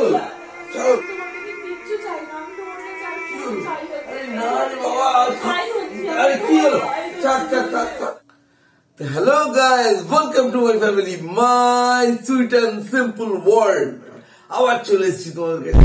হলো? চলো। কিচ্ছু চাই না, আমি তোমার কাছে আর কিছু চাই না। আরে না রে বাবা, আরে কি হলো? চাক চাক চাক চাক। Hello guys, welcome to my family, my sweet and simple world. আবার চলে এসেছি তোমাদের কাছে।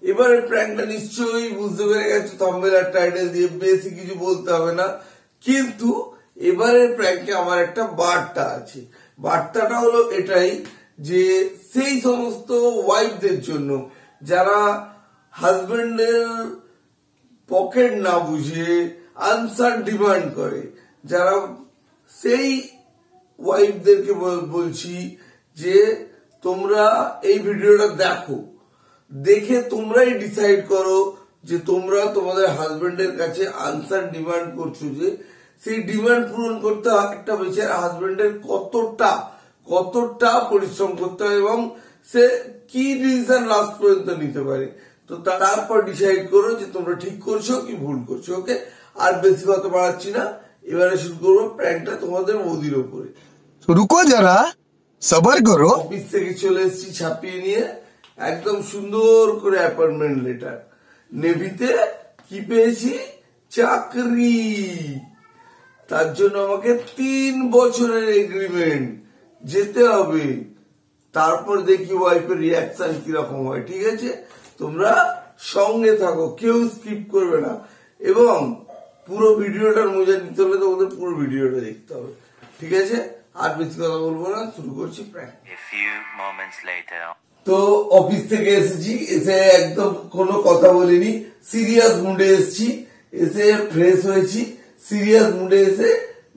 এবারে প্র্যাঙ্কটা নিশ্চয়ই বুঝতে পেরে গেছো থাম্বনেল আর টাইটেল দিয়ে, বেশি কিছু বলতে হবে না। কিন্তু এবারের প্র্যাঙ্কে আমার একটা বার্তা আছে। বার্তাটা হলো এটাই যে সেই সমস্ত ওয়াইফদের জন্য যারা হাজবেন্ডের পকেট না বুঝে আনসার ডিমান্ড করে, যারা সেই ওয়াইফদেরকে বলছি যে তোমরা এই ভিডিওটা দেখো, দেখে তোমরাই ডিসাইড করো যে তোমরা তোমাদের হাজবেন্ডের কাছে আনসার ডিমান্ড করছো, যে সেই ডিমান্ড পূরণ করতে একটা বেচার হাজবেন্ডের কতটা পরিশ্রম করতে হয় এবং সে কি ডিসিশন লাস্ট পর্যন্ত নিতে পারে। তো তারপর ডিসাইড করো যে তোমরা ঠিক করছো কি ভুল করছো। ওকে, আর বেশি কথা বাড়াচ্ছি না, এবারে শুরু করবো প্র্যাঙ্কটা তোমাদের মোদির উপরে। রুকো যারা, সবার করো। অফিস থেকে চলে এসেছি ছাপিয়ে নিয়ে, একদম সুন্দর করে অ্যাপয়েন্টমেন্ট লেটার। নেভিতে কি পেয়েছি? চাকরি। তার জন্য আমাকে 3 বছরের এগ্রিমেন্ট, যেতে হবে। তারপর দেখি ওয়াইফের রিয়াকশন কিরকম হয়। ঠিক আছে, তোমরা সঙ্গে থাকো, কেউ স্কিপ করবে না, এবং পুরো ভিডিওটার মজা নিতে হলে তোমাদের পুরো ভিডিওটা দেখতে হবে। ঠিক আছে, আর বেশি কথা বলবো না, শুরু করছি প্র্যাঙ্ক। তো অফিস থেকে এসেছি, এসে একদম কোনো কথা বলিনি, সিরিয়াস মুডে এসেছি। এসে ফ্রেশ হয়েছি, সিরিয়াস মুডে এসে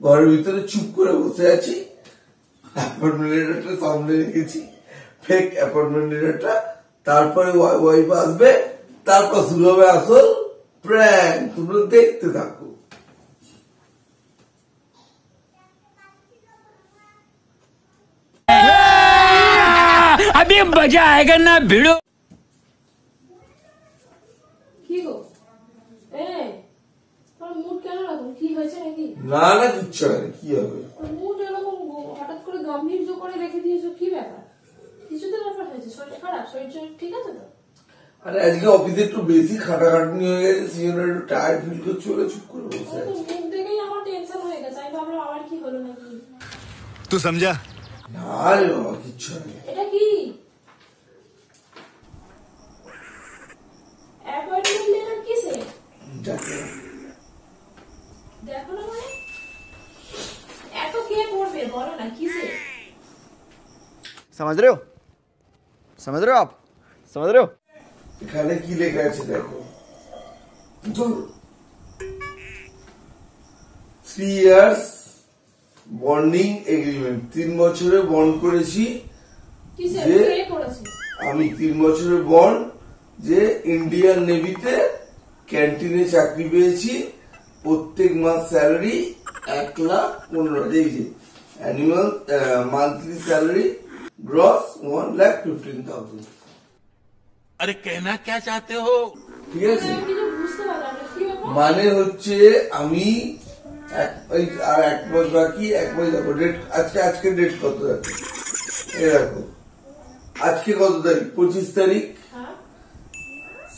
ঘরের ভিতরে চুপ করে বসে আছি। অ্যাপয়েন্টমেন্ট লেটারটা সামনে রেখেছি, ফেক অ্যাপয়েন্টমেন্ট লেটারটা। তারপরে ওয়াইফ আসবে, তারপর শুরু হবে আসল প্র্যাঙ্ক। তোমরা দেখতে থাকো। अभी मजा आएगा ना भिड़ो। কি গো তোমার মুড কেন এরকম? কি হয়েছে নাকি? না না, কিচ্ছু হয়নি, কি হবে? মুড এরকম হঠাৎ করে গাম্ভীর্য করে রেখে দিয়েছো, কি ব্যাপার? কিছু তো ব্যাপার হয়েছে? শরীর খারাপ? শরীর ঠিক আছে তো? আরে আজকে অফিসে একটু বেশি খাটাখাটনি হয়ে গেছে, সেই জন্য একটু টায়ার্ড ফিল করছি বলে চুপ করে বসে আছি। মুড দেখেই আমার টেনশন হয়ে গেছে, আমি ভাবলাম আবার কি হলো নাকি। तू समझा? না রে বাবা, কিচ্ছু হয়নি। এটা কি অ্যাপয়েন্টমেন্ট লেটার? কিসে? দেখো না, মানে এত কে পড়বে বলো না, কিসে? समझ रहे हो? समझ रहे हो आप? समझ रहे हो? এখানে কি লেখা আছে দেখো। 3 years বন্ডিং এগ্রিমেন্ট, 3 বছরের বন্ড করেছি। কিসে যে কে করেছে? আমি 3 বছরের বন্ড, যে ইন্ডিয়ান নেভিতে ক্যান্টিনে চাকরি পেয়েছি, প্রত্যেক মাস স্যালারি 1,15,000, এই যে অ্যানুয়াল মান্থলি স্যালারি গ্রস 1,15,000। अरे कहना क्या चाहते हो? ঠিক আছে, আমি কিছু বুঝতে পারলাম না, কি ব্যাপার? মানে হচ্ছে আমি আর 1 মাস বাকি, 1 মাস দেখো ডেট, আজকে ডেট কত দেখো, এই দেখো আজকে কত তারিখ? 25 তারিখ। হ্যাঁ,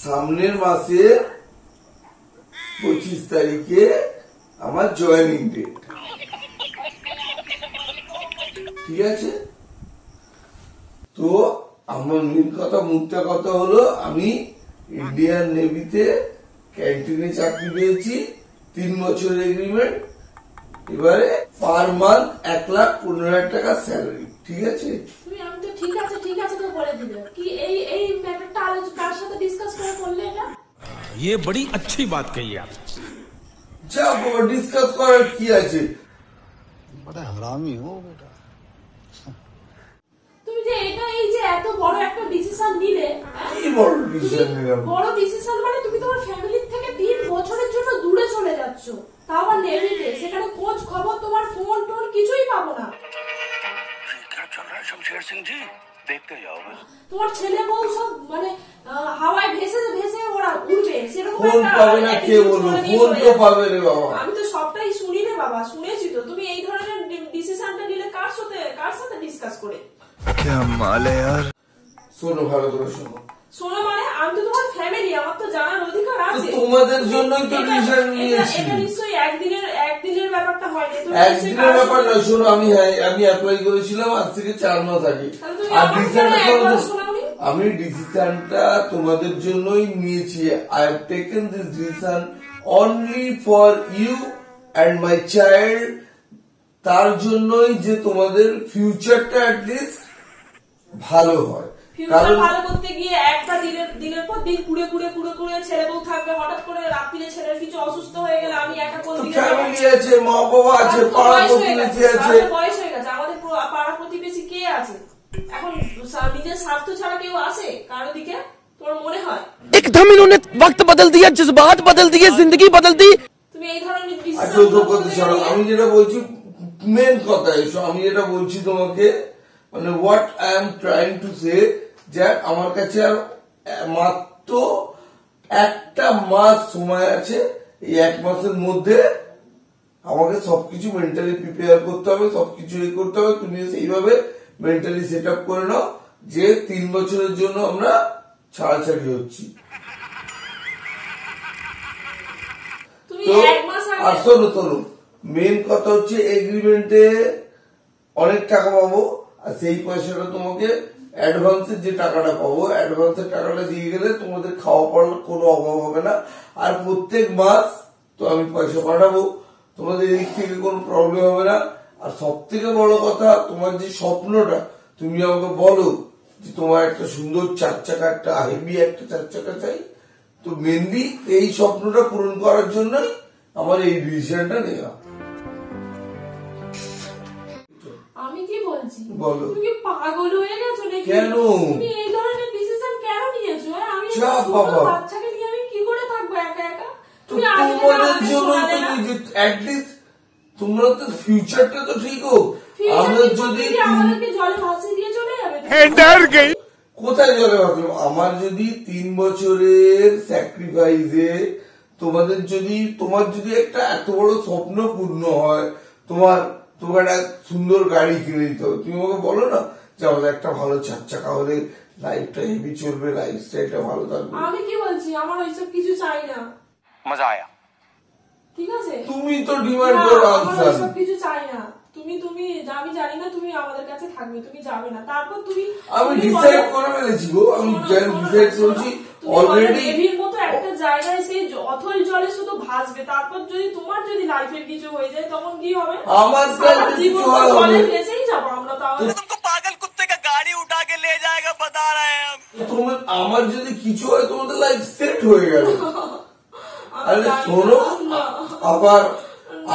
সামনের মাসে 25 তারিখে আমার জয়েনিং ডেট। ঠিক আছে, তো আমার মেন কথা, মুদ্রা কথা হলো আমি ইন্ডিয়ান নেভিতে ক্যান্টিনে চাকরি পেয়েছি, 3 বছরের এগ্রিমেন্ট, এবারে পার মান্থ 1,15,000 টাকা স্যালারি। ঠিক আছে, তুমি আমি তো ঠিক আছে তো বলে দিলে, কি এই ব্যাপারটা আলোচনা কার সাথে ডিসকাস করে করলে এটা? ये बड़ी अच्छी बात कही आप। যা ডিসকাস করার কি আছে? बड़ा हरामी हो बेटा। তুমি যে এটা এই যে এত বড় একটা ডিসিশন নিলে, কি বড় ডিসিশন নিলাম? বড় ডিসিশন মানে তুমি তোমার ফ্যামিলির থেকে 3 বছরের জন্য দূরে চলে যাচ্ছ, তাও আবার নেভিতে, সেখানে খোঁজ খবর, তোমার ফোন টোন কিছুই পাবো না। क्या चल रहा है शमशेर सिंह जी? देखते जाओ बस। তোমার ছেলে বউ সব মানে হাওয়ায় ভেসে ভেসে ওরা উড়বে, সেরকম ফোন একটা পাবে না কে বলবো? ফোন তো পাবে রে বাবা। আমি তো সবটাই শুনি রে বাবা, শুনেছি তো। তুমি এই ধরনের ডিসিশনটা নিলে কার সাথে ডিসকাস করে? क्या माल है यार। শোনো ভালো করে শোনো, শোনো মানে আমি তো তোমার ফ্যামিলি, আমার তো জানার অধিকার আছে। তোমাদের জন্যই তো ডিসিশন নিয়েছি। এটা নিশ্চয়ই একদিনের ব্যাপারটা হয়নি। একদিনের ব্যাপার নয়। শোনো আমি অ্যাপ্লাই করেছিলাম আজ থেকে 4 মাস আগে। আর আমি ডিসিশনটা তোমাদের জন্যই নিয়েছি। I have taken this decision only for you and my child. তার জন্যই যে তোমাদের ফিউচারটা অ্যাটলিস্ট ভালো হয়। ফিউচার ভালো করতে গিয়ে একটা দিনের পর দিন কুড়ে ছেলে বউ থাকবে, হঠাৎ করে রাত্রিরে ছেলের কিছু অসুস্থ হয়ে গেলে আমি একা কোন দিকে? ফ্যামিলি আছে, মা বাবা আছে, পাড়া প্রতিবেশী আছে। বয়স হয়ে গেছে, আমাদের পাড়া প্রতিবেশী কে আছে এখন? নিজের স্বার্থ ছাড়া কেউ আছে কারো দিকে? তোমার মনে হয় एकदम इन्होंने वक्त बदल दिया, जज्बात बदल दिए, जिंदगी बदल दी। তুমি এই ধরনের আমি যেটা বলছি মেন কথা এসো, আমি যেটা বলছি তোমাকে মানে what I am trying to say, যে আমার কাছে আর মাত্র 1 মাস সময় আছে। এই 1 মাসের মধ্যে আমাকে সবকিছু মেন্টালি প্রিপেয়ার করতে হবে, সবকিছু করতে হবে। তুমি সেইভাবে মেন্টালি সেট আপ করে নাও যে 3 বছরের জন্য আমরা ছাড়াছাড়ি হচ্ছি। আর শোনো মেন কথা হচ্ছে এগ্রিমেন্টে অনেক টাকা পাবো, আর সেই পয়সাটা তোমাকে অ্যাডভান্সের যে টাকাটা পাবো, অ্যাডভান্সের টাকাটা দিয়ে গেলে তোমাদের খাওয়া পড়ার কোনো অভাব হবে না। আর প্রত্যেক মাস তো আমি পয়সা পাঠাবো, তোমাদের এদিক থেকে কোনো প্রবলেম হবে না। আর সব থেকে বড় কথা, তোমার যে স্বপ্নটা তুমি আমাকে বলো যে তোমার একটা সুন্দর 4 চাকা, একটা হেভি একটা 4 চাকা চাই, তো মেনলি এই স্বপ্নটা পূরণ করার জন্যই আমার এই ডিসিশনটা নেওয়া। আমি কি বলছি বলো, তুমি কি পাগল হয়ে গেছো নাকি? কেন তুমি এই ধরনের ডিসিশন কেন নিয়েছো? আমি বাচ্চাকে নিয়ে আমি কি করে থাকবো একা একা? তুমি তোমাদের জন্যই তো নিজে অ্যাটলিস্ট তোমরা তো ফিউচারটা তো ঠিক হোক। আমরা যদি আমাদেরকে জলে ভাসিয়ে দিয়ে চলে যাবে, কোথায় জলে ভাসবো? আমার যদি 3 বছরের স্যাক্রিফাইসে তোমার যদি একটা এত বড় স্বপ্ন পূর্ণ হয়, তোমার একটা সুন্দর গাড়ি কিনে দিতে হবে, তুমি আমাকে বলো না যে আমাদের একটা ভালো 4 চাকা হলে লাইফটা হেভি চলবে, লাইফ স্টাইলটা ভালো থাকবে। আমি কি বলছি, আমার ওইসব কিছু চাই না। मजा आया। ঠিক আছে, তুমি তো ডিমান্ড করো আনসার। ওইসব কিছু চাই না। তুমি আমি জানি না তুমি আমাদের কাছে থাকবে, তুমি যাবে না। তারপর আমি ডিসাইড করে ফেলেছি গো, আমি ডিসাইড করেছি অলরেডি। এর মতো একটা জায়গায় সেই অথল জলে শুধু ভাসবে, তারপর তোমার যদি লাইফের কিছু হয়ে যায় তখন কি হবে? আমার জীবন জলে ভেসেই যাবো আমরা। তাহলে तुमको पागल कुत्ते का गाड़ी उठा के ले जाएगा, बता रहे हैं हम। আমার যদি কিছু হয় তোমাদের লাইফ সেট হয়ে গেল। আরে শোনো, আবার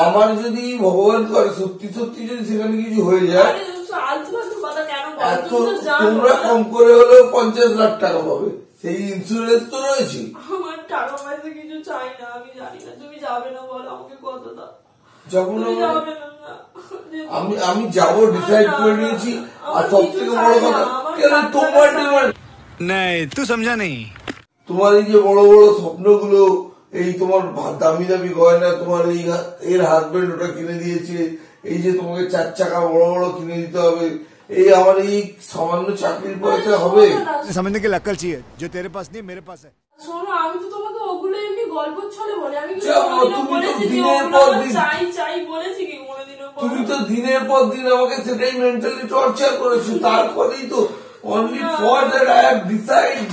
আমার যদি ভগবান করে সত্যি যদি সেখানে কিছু হয়ে যায়, তোমরা কম করে হলেও 50 লাখ টাকা পাবে, সেই ইন্স্যুরেন্স তো রয়েছে। আমার টাকা পয়সা কিছু চাই না, আমি জানি না তুমি যাবে না, বলো আমাকে কতটা যাবো না? আমি যাবো, ডিসাইড করে নিয়েছি। আর সব থেকে বড় কথা, কেন তোমার ডিমান্ড नहीं, तू समझा नहीं। তোমার এই যে বড় বড় স্বপ্নগুলো, এই তোমার দামি দামি গয়না, তোমার এর হাজবেন্ড ওটা কিনে দিয়েছে, এই যে তোমাকে 4 চাকা বড় বড় কিনে দিতে হবে, এই আমার এই সামান্য চাকরির পয়সা হবে? समझने के लिए अक्ल चाहिए, जो तेरे पास नहीं मेरे पास है। শোনো, আমি তো তোমাকে ওগুলো এমনি গল্প ছলে বলে, আমি তুমি তো দিনের পর দিন আমাকে সেটাই মেন্টালি টর্চার করেছো। তারপরেই তো only for that I have decide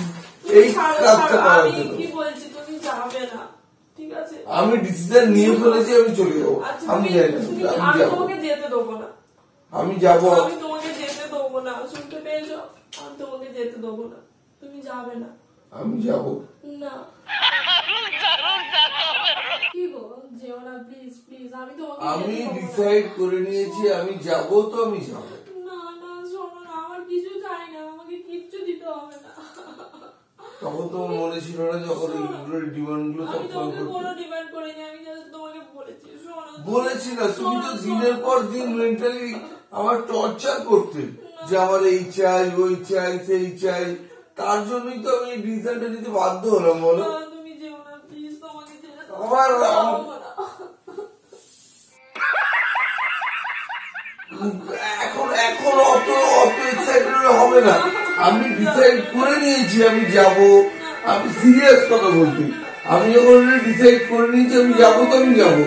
এই কাজটা করার জন্য। কি বলছি, তুমি যাবে না, ঠিক আছে? আমি ডিসিশন নিয়ে ফেলেছি, আমি চলে যাবো। আমি যাই না, আমি যাবো। তোমাকে যেতে দেবো না, আমি যাবো। আমি তোমাকে যেতে দেবো না, শুনতে পেয়েছো? আমি তোমাকে যেতে দেবো না, তুমি যাবে না। আমি যাবো না, কি গো, যেও না প্লিজ প্লিজ। আমি তোমাকে আমি ডিসাইড করে নিয়েছি, আমি যাবো তো আমি যাবো। না না, শোনো না, আমার কিছু চাই না, আমাকে কিচ্ছু দিতে হবে না। তখন তোমার মনে ছিল না যখন এইগুলো ডিমান্ড গুলো আমি তোমাকে কোনো ডিমান্ড করিনি, আমি জাস্ট তোমাকে বলেছি। শোনো, বলেছি না, তুমি তো দিনের পর দিন মেন্টালি আমার টর্চার করতে, যে আমার এই চাই, ওই চাই, সেই চাই। তার জন্যই তো আমি এই ডিসিশনটা নিতে বাধ্য হলাম। বলো, তুমি যেও না প্লিজ, তোমাকে যেতে আমার এখন অত এক্সাইটেড হবে না। আমি ডিসাইড করে নিয়েছি আমি যাব, আমি সিরিয়াস কথা বলছি, আমি যখন ডিসাইড করে নিয়েছি আমি যাবো তো আমি যাবো।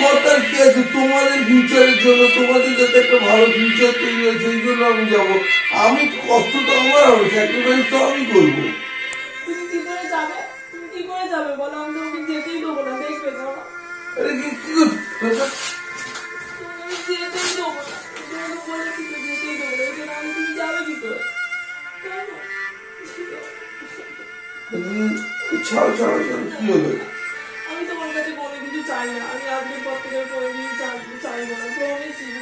কথার কি আছে, তোমাদের ফিউচারের জন্য, তোমাদের যাতে একটা ভালো ফিউচার তৈরি হয় সেই জন্য আমি যাবো। আমি কষ্ট তো আমার হবে, স্যাক্রিফাইস তো আমি করবো। তুমি কি করে যাবে? তুমি কি করে যাবে বলো? আমি তোমাকে যেতেই দেবো না, দেখবে না। আরে কি করছো? আমি যেতেই দেবো না, তোমাকে বলেছি তো যেতেই দেবো না, এখানে আমি তুমি যাবে কি করে? কেন? ছাড়ো ছাড়ো ছাড়ো, কি হলো? আমি তোমার কাছে কোনো কিছু চাই না, আমি আজকের পর থেকে কোনো কিছু চাইবো না, প্রমিস ইউ,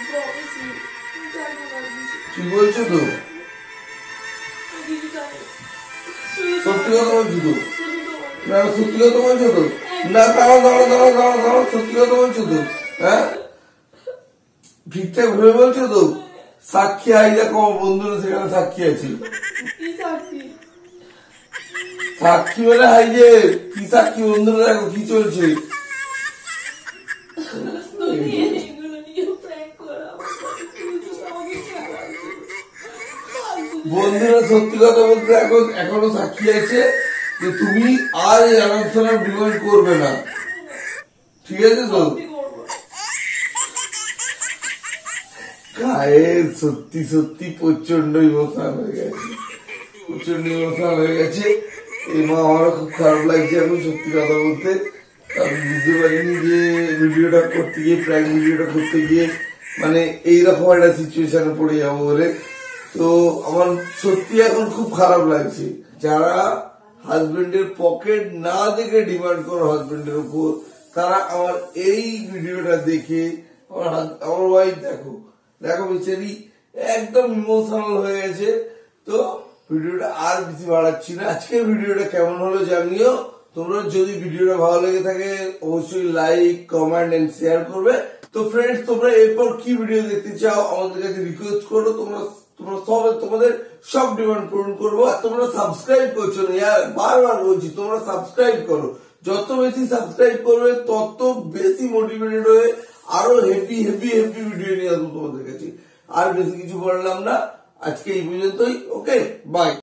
চাইবো না আর কিছু। কি বলছো তো? আমি কিছু চাই না। সত্যি কথা বলছো তো? শুধু তোমার না সত্যি কথা বলছো তো? না দাঁড়াও দাঁড়াও দাঁড়াও দাঁড়াও দাঁড়াও, সত্যি কথা বলছো তো? হ্যাঁ ঠিকঠাক ভেবে বলছো তো? সাক্ষী আই দেখো, আমার বন্ধুরা সেখানে সাক্ষী আছে। কি সাক্ষী? সাক্ষী বলে হাই যে কি সাক্ষী, বন্ধুরা দেখো কি চলছে। তুমি এগুলো নিয়ে প্র্যাঙ্ক করা আমার সাথে, তুমি তো আমাকে খাওয়াচ্ছো। বন্ধুরা সত্যি কথা বলতে এখনো সাক্ষী আছে যে তুমি আর এই আলোচনার ডিমান্ড করবে না, ঠিক আছে তো? কি করবো? গায়ে সত্যি সত্যি প্রচন্ড ইমোশনাল হয়ে গেছে, প্রচন্ড ইমোশনাল হয়ে গেছে। এই মা আমারও খুব খারাপ লাগছে এখন সত্যি কথা বলতে। আমি বুঝতে পারিনি যে ভিডিওটা করতে গিয়ে, প্র্যাঙ্ক ভিডিওটা করতে গিয়ে মানে এইরকম একটা সিচুয়েশনে পড়ে যাবো বলে। তো আমার সত্যি এখন খুব খারাপ লাগছে। যারা হাজবেন্ডের পকেট না দেখে ডিমান্ড করো হাজবেন্ডের উপর, তারা আমার এই ভিডিওটা দেখে আমার ওয়াইফ দেখো দেখো বেচারি একদম ইমোশনাল হয়ে গেছে। তো ভিডিওটা আর বেশি বাড়াচ্ছি না, আজকের ভিডিওটা কেমন হলো জানিও। তোমরা যদি ভিডিওটা ভালো লেগে থাকে অবশ্যই লাইক কমেন্ট এন্ড শেয়ার করবে। তো ফ্রেন্ডস, তোমরা এরপর কি ভিডিও দেখতে চাও আমাদের কাছে রিকোয়েস্ট করো, তোমরা তোমাদের সব ডিমান্ড পূরণ করবো। আর তোমরা সাবস্ক্রাইব করছো না, বারবার বলছি তোমরা সাবস্ক্রাইব করো। যত বেশি সাবস্ক্রাইব করবে তত বেশি মোটিভেটেড হয়ে আরো হেভি হেভি হেভি ভিডিও নিয়ে আসবো তোমাদের কাছে। আর বেশি কিছু বললাম না, আজকে এই পর্যন্তই। ওকে, বাই।